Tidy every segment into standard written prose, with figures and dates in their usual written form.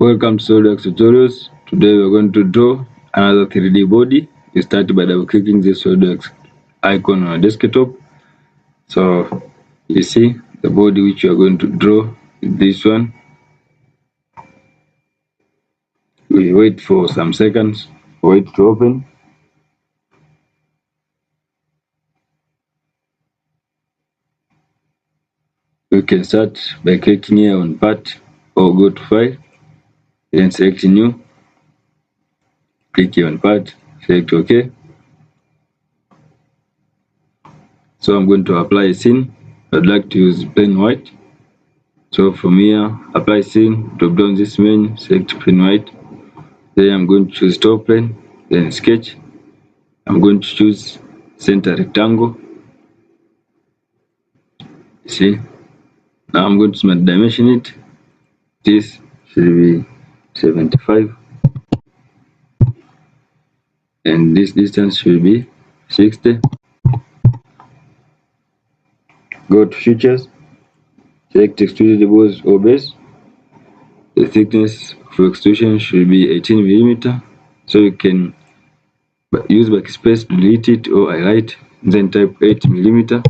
Welcome to SolidWorks tutorials. Today we're going to draw another 3D body. You start by double clicking this SolidWorks icon on a desktop. So you see the body which you are going to draw is this one. We wait for some seconds for it to open. You can start by clicking here on part or go to file, then select new, click here on part, select OK. So I'm going to apply a scene. I'd like to use plain white. So from here, apply scene, drop down this menu, select plain white. Then I'm going to choose top plane, then sketch. I'm going to choose center rectangle. See, now I'm going to smart dimension it. This should be 75, and this distance should be 60. Go to features, select extruded balls or base. The thickness for extrusion should be 18 mm. So you can use backspace to delete it or highlight, then type 8 mm.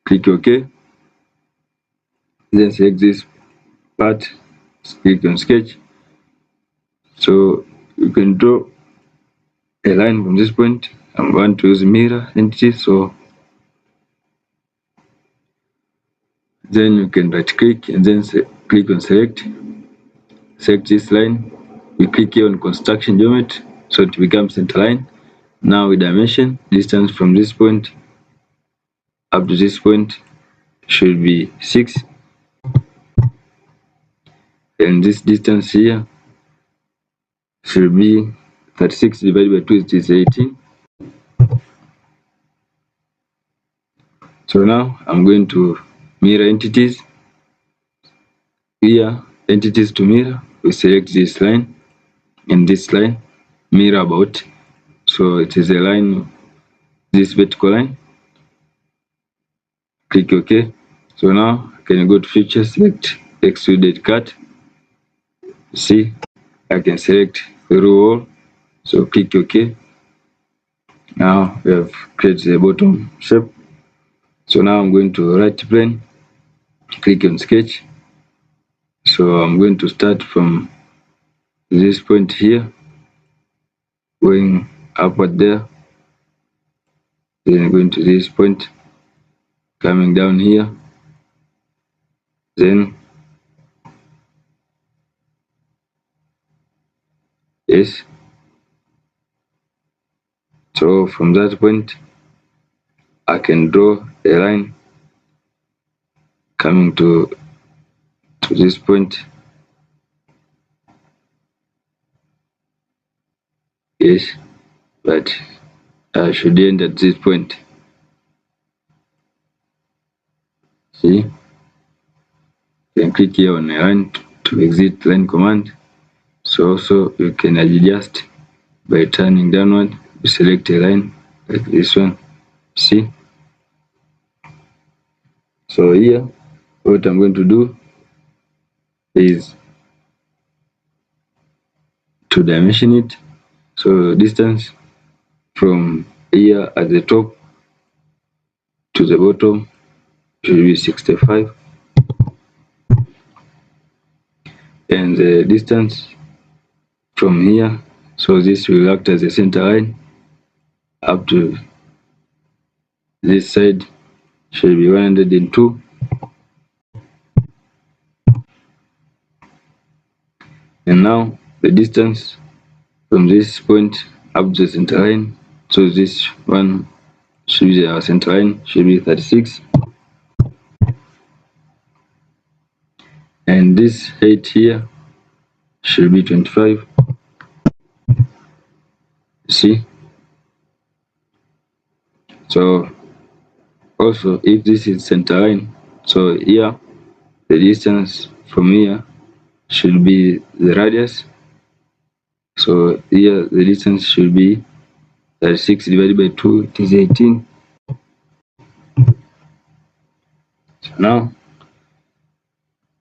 Click OK. Then select this part, click on sketch. So you can draw a line from this point. I want to use mirror entity, so then you can right click and then click on select this line. We click here on construction geometry so it becomes center line. Now we dimension distance from this point up to this point should be 6, and this distance here should be 36 divided by 2, it is 18. So now I'm going to mirror entities. Here, entities to mirror, we select this line and this line, mirror about. So it is a line, this vertical line. Click OK. So now can you go to features, select extruded cut. See, I can select through wall. So click OK. Now we have created the bottom shape. So now I'm going to right plane, click on sketch. So I'm going to start from this point here, going upward there, then going to this point, coming down here, then yes. So from that point I can draw a line coming to this point. Yes, but I should end at this point. See, you can click here on a line to exit line command. So also you can adjust by turning downward. You select a line like this one. See, so here what I'm going to do is to dimension it. So distance from here at the top to the bottom should be 65, and the distance from here, so this will act as a center line, up to this side should be 102. And now the distance from this point up to the center line, so this one should be our center line, should be 36, and this height here should be 25. See, so also if this is center line, so here the distance from here should be the radius. So here the distance should be 36 divided by 2, it is 18. So now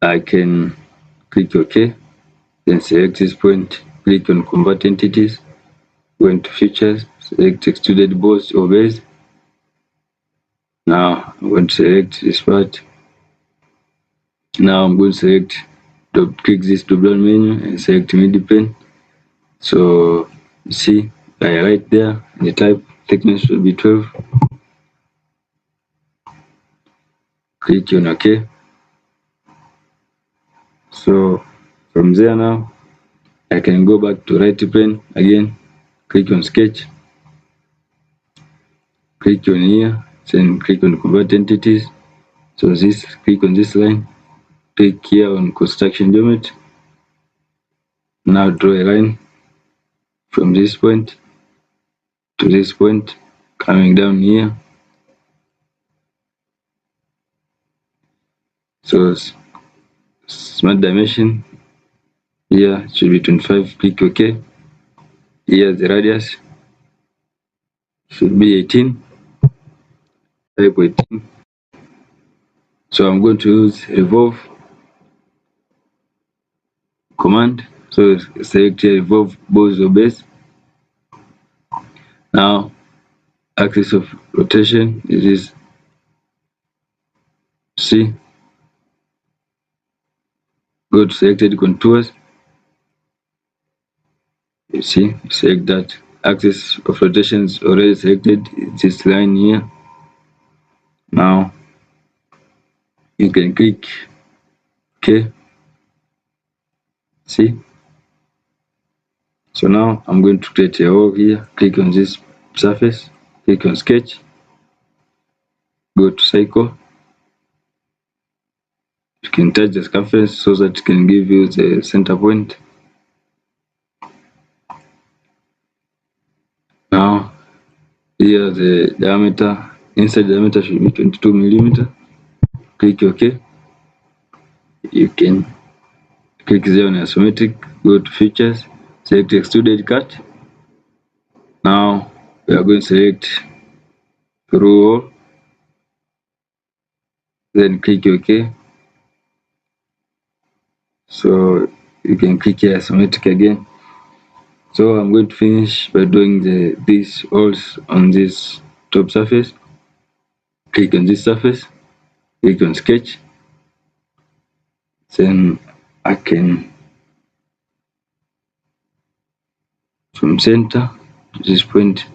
I can click OK, then select this point, click on convert entities, go into features, select extruded boss or base. Now I'm going to select this part. Now I'm going to select, click this drop down menu and select mid plane. So you see right there, the type thickness should be 12. Click on OK. So from there now I can go back to right plane again, click on sketch, click on here, then click on convert entities. So this, click on this line, click here on construction geometry. Now draw a line from this point to this point, coming down here. So smart dimension here should be 25, click OK. Here the radius should be 18, type 18. So I'm going to use revolve command. So select here revolve boss or base. Now axis of rotation is C. Go to selected contours. You see, select that. Axis of rotation is already selected. It's this line here. Now you can click OK. See. So now I'm going to create a hole here. Click on this surface. Click on sketch. Go to cycle. You can touch the surface so that it can give you the center point. Now here the diameter, inside diameter should be 22 millimeter. Click OK. You can click there on isometric, go to features, select extruded cut. Now we are going to select through hole, then click OK. So you can click here isometric again. So I'm going to finish by doing these holes on this top surface. Click on this surface, click on sketch, then I can from center to this point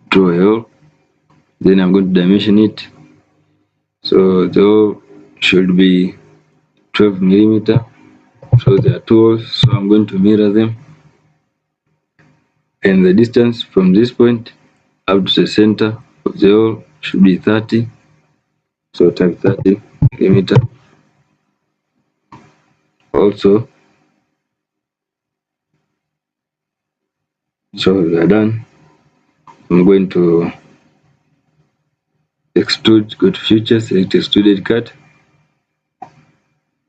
draw a hole. Then I'm going to dimension it. So the hole should be 12 millimeter. So there are two holes, so I'm going to mirror them. And the distance from this point up to the center of the hole should be 30. So type 30 millimeter. Also, so we are done. I'm going to extrude, go to features, select extruded cut.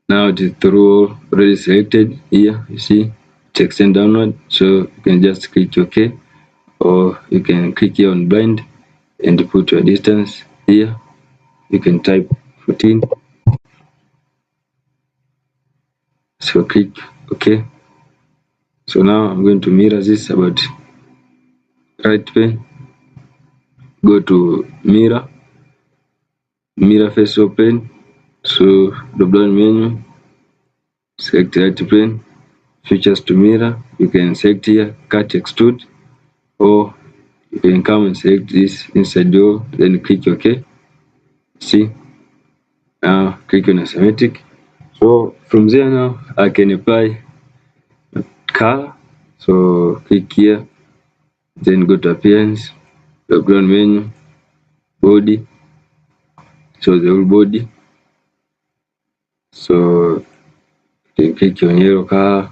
Now it is through already selected here. You see, it extend downward. So you can just click OK, or you can click here on blind and put your distance here. You can type 14. So click OK. So now I'm going to mirror this about right pane. Go to mirror face open. So drop down menu, select right plane, features to mirror. You can select here cut extrude, or you can come and select this inside door, then click OK. See, now click on isometric. So from there now I can apply color. So click here, then go to appearance, drop down menu, body. So the whole body. So you can click on yellow color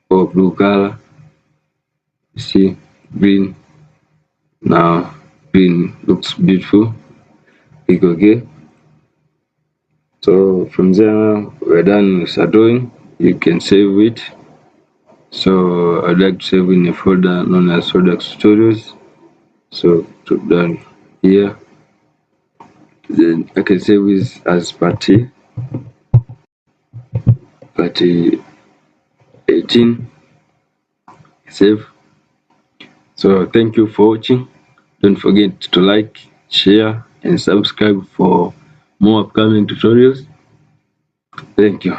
or blue color. You see, green. Now green looks beautiful. Click OK. So from there now we're done with our drawing. You can save it. So I'd like to save in a folder known as Product Tutorials. So drop down here. Then I can save this as part A. 18. Save. So thank you for watching. Don't forget to like, share and subscribe for more upcoming tutorials. Thank you.